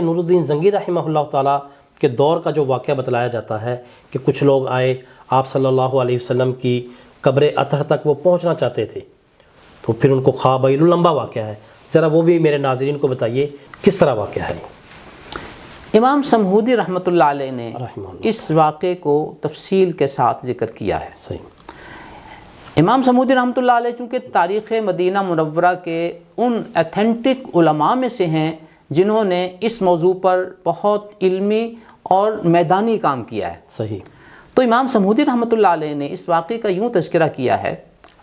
نورالدین زنگی رحمہ اللہ تعالیٰ کے دور کا جو واقعہ بتلایا جاتا ہے کہ کچھ لوگ آئے آپ صلی اللہ علیہ وسلم کی قبر اطہر تک وہ پہنچنا چاہتے تھے، تو پھر ان کو خواب آئی، لمبا واقعہ ہے، ذرا وہ بھی میرے ناظرین کو بتائیے کس طرح واقعہ ہے۔ امام سمہودی رحمۃ اللہ علیہ نے اس واقعے کو تفصیل کے ساتھ ذکر کیا ہے۔ صحیح۔ امام سمہودی رحمۃ اللہ علیہ چونکہ تاریخ مدینہ منورہ کے ان ایتھینٹک علماء میں سے ہیں جنہوں نے اس موضوع پر بہت علمی اور میدانی کام کیا ہے۔ صحیح۔ تو امام سمہودی رحمۃ اللہ علیہ نے اس واقعے کا یوں تذکرہ کیا ہے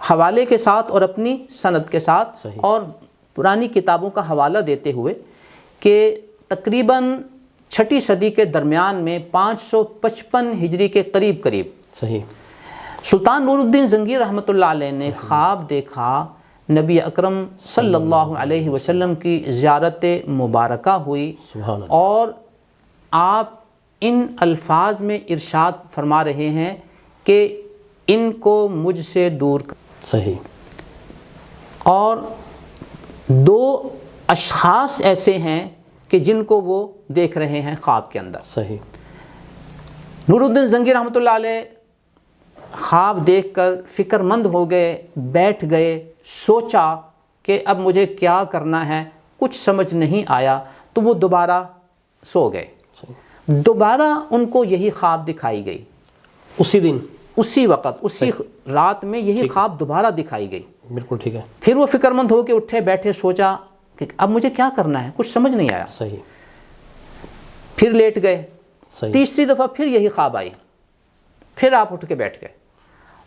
حوالے کے ساتھ اور اپنی سند کے ساتھ اور پرانی کتابوں کا حوالہ دیتے ہوئے کہ تقریباً 6 صدی کے درمیان میں 555 ہجری کے قریب صحیح سلطان نور الدین زنگی رحمۃ اللہ علیہ نے خواب دیکھا نبی اکرم صلی اللہ علیہ وسلم کی زیارت مبارکہ ہوئی، سبحان اللہ، اور آپ ان الفاظ میں ارشاد فرما رہے ہیں کہ ان کو مجھ سے دور کر۔ صحیح۔ اور 2 اشخاص ایسے ہیں کہ جن کو وہ دیکھ رہے ہیں خواب کے اندر۔ صحیح۔ نور الدین زنگی رحمۃ اللہ علیہ خواب دیکھ کر فکر مند ہو گئے، بیٹھ گئے، سوچا کہ اب مجھے کیا کرنا ہے، کچھ سمجھ نہیں آیا، تو وہ دوبارہ سو گئے۔ دوبارہ ان کو یہی خواب دکھائی گئی، اسی دن، اسی وقت، اسی رات میں یہی خواب دوبارہ دکھائی گئی۔ بالکل ٹھیک ہے۔ پھر وہ فکر مند ہو کے اٹھے، بیٹھے، سوچا کہ اب مجھے کیا کرنا ہے، کچھ سمجھ نہیں آیا۔ صحیح۔ پھر لیٹ گئے، صحیح۔ تیسری دفعہ پھر یہی خواب آئی، پھر آپ اٹھ کے بیٹھ گئے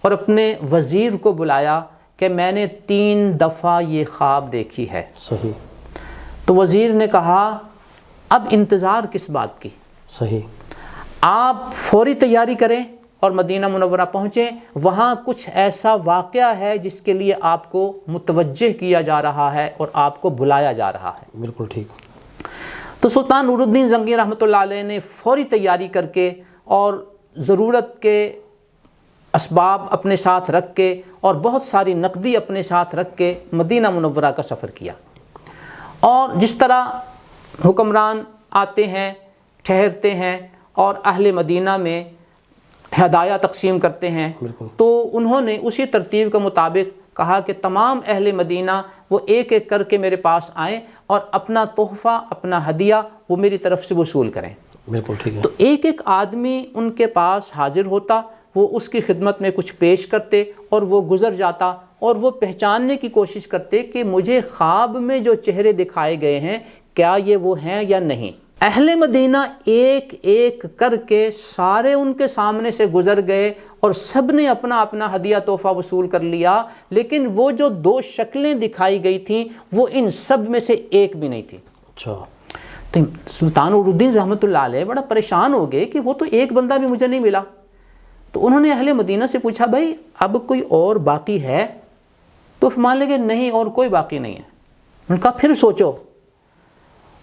اور اپنے وزیر کو بلایا کہ میں نے 3 دفعہ یہ خواب دیکھی ہے۔ صحیح۔ تو وزیر نے کہا اب انتظار کس بات کی، صحیح، آپ فوری تیاری کریں اور مدینہ منورہ پہنچیں، وہاں کچھ ایسا واقعہ ہے جس کے لیے آپ کو متوجہ کیا جا رہا ہے اور آپ کو بلایا جا رہا ہے۔ بالکل ٹھیک۔ تو سلطان نور الدین زنگی رحمۃ اللہ علیہ نے فوری تیاری کر کے اور ضرورت کے اسباب اپنے ساتھ رکھ کے اور بہت ساری نقدی اپنے ساتھ رکھ کے مدینہ منورہ کا سفر کیا، اور جس طرح حکمران آتے ہیں، ٹھہرتے ہیں اور اہل مدینہ میں ہدایہ تقسیم کرتے ہیں، تو انہوں نے اسی ترتیب کے مطابق کہا کہ تمام اہل مدینہ وہ ایک ایک کر کے میرے پاس آئیں اور اپنا تحفہ، اپنا ہدیہ وہ میری طرف سے وصول کریں۔ بالکل ٹھیک ہے۔ تو ایک ایک آدمی ان کے پاس حاضر ہوتا، وہ اس کی خدمت میں کچھ پیش کرتے اور وہ گزر جاتا، اور وہ پہچاننے کی کوشش کرتے کہ مجھے خواب میں جو چہرے دکھائے گئے ہیں کیا یہ وہ ہیں یا نہیں۔ اہل مدینہ ایک ایک کر کے سارے ان کے سامنے سے گزر گئے اور سب نے اپنا اپنا ہدیہ تحفہ وصول کر لیا، لیکن وہ جو 2 شکلیں دکھائی گئی تھیں وہ ان سب میں سے ایک بھی نہیں تھی۔ اچھا۔ تو سلطان نور الدین رحمۃ اللہ علیہ بڑا پریشان ہو گئے کہ وہ تو ایک بندہ بھی مجھے نہیں ملا۔ تو انہوں نے اہل مدینہ سے پوچھا بھائی اب کوئی اور باقی ہے؟ تو مان لے کہ نہیں، اور کوئی باقی نہیں ہے۔ انہوں نے کہا پھر سوچو۔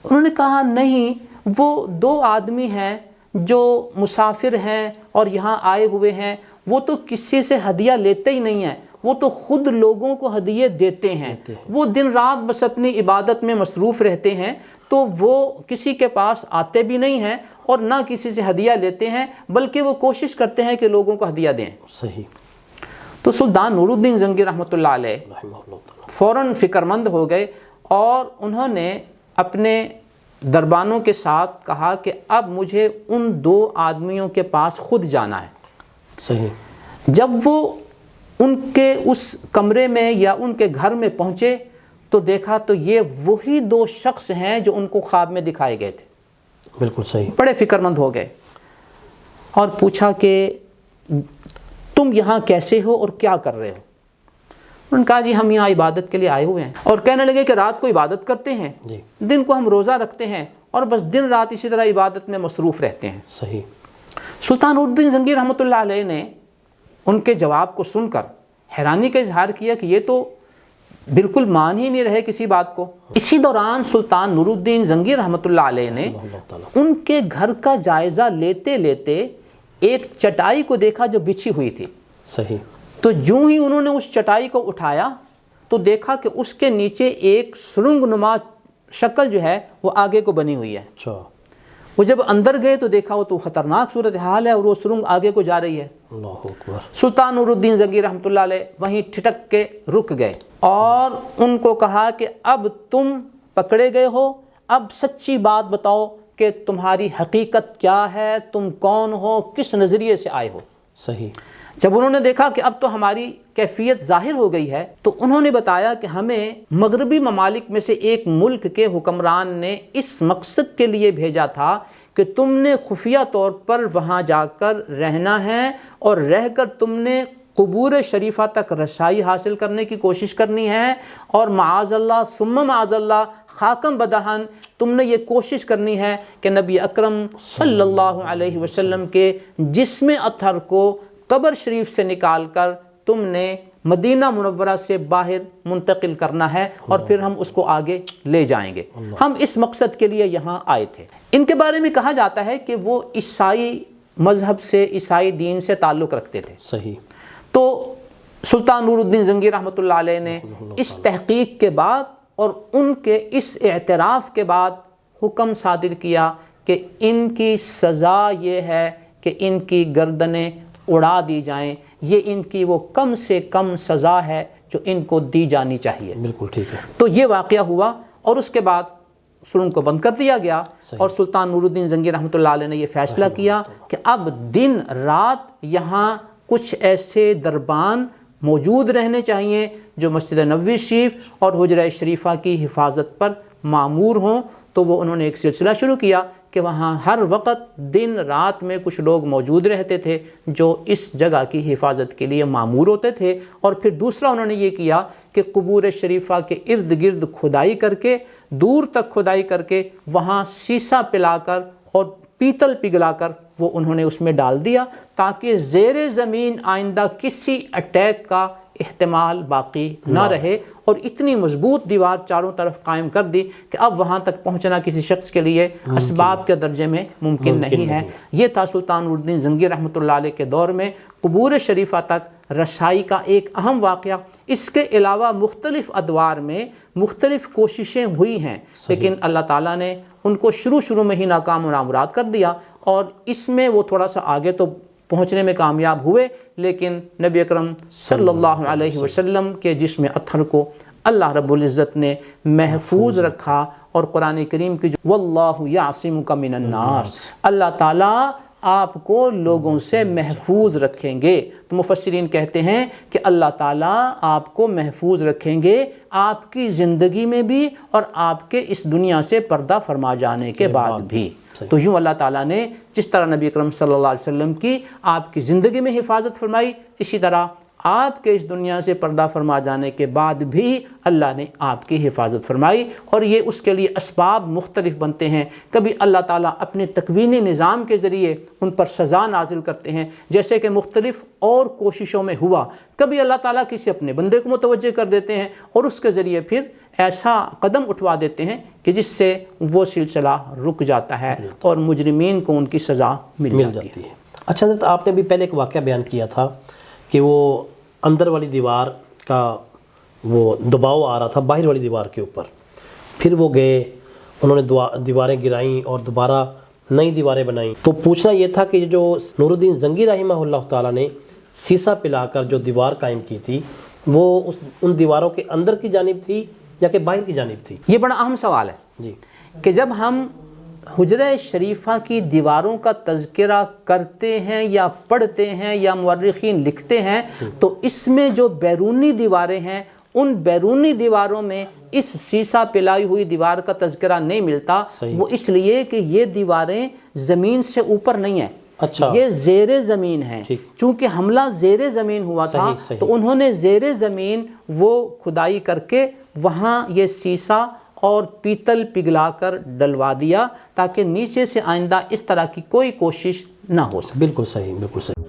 انہوں نے کہا نہیں، وہ 2 آدمی ہیں جو مسافر ہیں اور یہاں آئے ہوئے ہیں، وہ تو کسی سے ہدیہ لیتے ہی نہیں ہیں، وہ تو خود لوگوں کو ہدیے دیتے ہیں، وہ دن رات بس اپنی عبادت میں مصروف رہتے ہیں، تو وہ کسی کے پاس آتے بھی نہیں ہیں اور نہ کسی سے ہدیہ لیتے ہیں، بلکہ وہ کوشش کرتے ہیں کہ لوگوں کو ہدیہ دیں۔ صحیح۔ تو سلطان نور الدین زنگی رحمۃ اللہ علیہ فوراً فکر مند ہو گئے اور انہوں نے اپنے دربانوں کے ساتھ کہا کہ اب مجھے ان 2 آدمیوں کے پاس خود جانا ہے۔ صحیح۔ جب وہ ان کے اس کمرے میں یا ان کے گھر میں پہنچے تو دیکھا تو یہ وہی 2 شخص ہیں جو ان کو خواب میں دکھائے گئے تھے۔ بالکل صحیح۔ بڑے فکر مند ہو گئے اور پوچھا کہ تم یہاں کیسے ہو اور کیا کر رہے ہو؟ انہوں نے کہا جی ہم یہاں عبادت کے لیے آئے ہوئے ہیں، اور کہنے لگے کہ رات کو عبادت کرتے ہیں، دن کو ہم روزہ رکھتے ہیں اور بس دن رات اسی طرح عبادت میں مصروف رہتے ہیں۔ صحیح۔ سلطان نور الدین زنگی رحمۃ اللہ علیہ نے ان کے جواب کو سن کر حیرانی کا اظہار کیا کہ یہ تو بالکل مان ہی نہیں رہے کسی بات کو۔ اسی دوران سلطان نور الدین زنگی رحمۃ اللہ علیہ نے ان کے گھر کا جائزہ لیتے لیتے ایک چٹائی کو دیکھا جو بچھی ہوئی تھی۔ صحیح۔ تو جوں ہی انہوں نے اس چٹائی کو اٹھایا تو دیکھا کہ اس کے نیچے ایک سرنگ نما شکل جو ہے وہ آگے کو بنی ہوئی ہے۔ اچھا، وہ جب اندر گئے تو دیکھا وہ تو خطرناک صورتحال ہے اور وہ سرنگ آگے کو جا رہی ہے۔ اللہ اکبر۔ سلطان نور الدین زنگی رحمۃ اللہ علیہ وہیں ٹھٹک کے رک گئے اور ان کو کہا کہ اب تم پکڑے گئے ہو، اب سچی بات بتاؤ کہ تمہاری حقیقت کیا ہے، تم کون ہو، کس نظریے سے آئے ہو۔ صحیح۔ جب انہوں نے دیکھا کہ اب تو ہماری کیفیت ظاہر ہو گئی ہے تو انہوں نے بتایا کہ ہمیں مغربی ممالک میں سے ایک ملک کے حکمران نے اس مقصد کے لیے بھیجا تھا کہ تم نے خفیہ طور پر وہاں جا کر رہنا ہے اور رہ کر تم نے قبور شریفہ تک رسائی حاصل کرنے کی کوشش کرنی ہے، اور معاذ اللہ ثم معاذ اللہ خاکم بدہن تم نے یہ کوشش کرنی ہے کہ نبی اکرم صلی اللہ علیہ وسلم کے جسم اطہر کو قبر شریف سے نکال کر تم نے مدینہ منورہ سے باہر منتقل کرنا ہے اور پھر ہم اس کو آگے لے جائیں گے۔ ہم اس مقصد کے لیے یہاں آئے تھے۔ ان کے بارے میں کہا جاتا ہے کہ وہ عیسائی مذہب سے، عیسائی دین سے تعلق رکھتے تھے۔ صحیح۔ تو سلطان نور الدین زنگی رحمۃ اللہ علیہ نے اس تحقیق کے بعد اور ان کے اس اعتراف کے بعد حکم صادر کیا کہ ان کی سزا یہ ہے کہ ان کی گردنیں اڑا دی جائیں، یہ ان کی وہ کم سے کم سزا ہے جو ان کو دی جانی چاہیے۔ بالکل ٹھیک ہے۔ تو یہ واقعہ ہوا اور اس کے بعد سرنگ کو بند کر دیا گیا اور سلطان نور الدین زنگی رحمۃ اللہ علیہ نے یہ فیصلہ کیا کہ اب دن رات یہاں کچھ ایسے دربان موجود رہنے چاہیے جو مسجد نبوی شریف اور حجرہ شریفہ کی حفاظت پر معمور ہوں۔ تو وہ انہوں نے ایک سلسلہ شروع کیا کہ وہاں ہر وقت دن رات میں کچھ لوگ موجود رہتے تھے جو اس جگہ کی حفاظت کے لیے معمور ہوتے تھے۔ اور پھر دوسرا انہوں نے یہ کیا کہ قبور شریفہ کے ارد گرد کھدائی کر کے، دور تک کھدائی کر کے وہاں سیسا پلا کر اور پیتل پگھلا کر وہ انہوں نے اس میں ڈال دیا تاکہ زیر زمین آئندہ کسی اٹیک کا احتمال باقی نہ رہے، اور اتنی مضبوط دیوار چاروں طرف قائم کر دی کہ اب وہاں تک پہنچنا کسی شخص کے لیے اسباب کے درجے میں ممکن نہیں ہے۔ یہ تھا سلطان نور الدین زنگی رحمۃ اللہ علیہ کے دور میں قبور شریفہ تک رسائی کا ایک اہم واقعہ۔ اس کے علاوہ مختلف ادوار میں مختلف کوششیں ہوئی ہیں، لیکن اللہ تعالیٰ نے ان کو شروع میں ہی ناکام و نامراد کر دیا، اور اس میں وہ تھوڑا سا آگے تو پہنچنے میں کامیاب ہوئے، لیکن نبی اکرم صلی اللہ علیہ وسلم کے جسم اطہر کو اللہ رب العزت نے محفوظ رکھا، اور قرآن کریم کی جو واللہ یعصمک من الناس، اللہ تعالیٰ آپ کو لوگوں سے محفوظ رکھیں گے۔ تو مفسرین کہتے ہیں کہ اللہ تعالیٰ آپ کو محفوظ رکھیں گے آپ کی زندگی میں بھی اور آپ کے اس دنیا سے پردہ فرما جانے کے بعد بھی۔ تو یوں اللہ تعالیٰ نے جس طرح نبی اکرم صلی اللہ علیہ وسلم کی آپ کی زندگی میں حفاظت فرمائی، اسی طرح آپ کے اس دنیا سے پردہ فرما جانے کے بعد بھی اللہ نے آپ کی حفاظت فرمائی، اور یہ اس کے لیے اسباب مختلف بنتے ہیں۔ کبھی اللہ تعالیٰ اپنے تکوینی نظام کے ذریعے ان پر سزا نازل کرتے ہیں، جیسے کہ مختلف اور کوششوں میں ہوا۔ کبھی اللہ تعالیٰ کسی اپنے بندے کو متوجہ کر دیتے ہیں اور اس کے ذریعے پھر ایسا قدم اٹھوا دیتے ہیں کہ جس سے وہ سلسلہ رک جاتا ہے اور مجرمین کو ان کی سزا مل جاتی ہے۔ اچھا حضرت، آپ نے بھی پہلے ایک واقعہ بیان کیا تھا کہ وہ اندر والی دیوار کا وہ دباؤ آ رہا تھا باہر والی دیوار کے اوپر، پھر وہ گئے، انہوں نے دیواریں گرائیں اور دوبارہ نئی دیواریں بنائیں۔ تو پوچھنا یہ تھا کہ جو نور الدین زنگی رحمہ اللہ تعالیٰ نے سیسا پلا کر جو دیوار قائم کی تھی، وہ ان دیواروں کے اندر کی جانب تھی یا کہ باہر کی جانب تھی؟ یہ بڑا اہم سوال ہے جی، کہ جب ہم حجرہ شریفہ کی دیواروں کا تذکرہ کرتے ہیں یا پڑھتے ہیں یا مورخین لکھتے ہیں تو اس میں جو بیرونی دیواریں ہیں ان بیرونی دیواروں میں اس سیسا پلائی ہوئی دیوار کا تذکرہ نہیں ملتا۔ وہ اس لیے کہ یہ دیواریں زمین سے اوپر نہیں ہیں، اچھا، یہ زیر زمین ہیں۔ چونکہ حملہ زیر زمین ہوا تھا تو انہوں نے زیر زمین وہ کھدائی کر کے وہاں یہ سیسا اور پیتل پگھلا کر ڈلوا دیا تاکہ نیچے سے آئندہ اس طرح کی کوئی کوشش نہ ہو سکے۔ بالکل صحیح، بالکل صحیح۔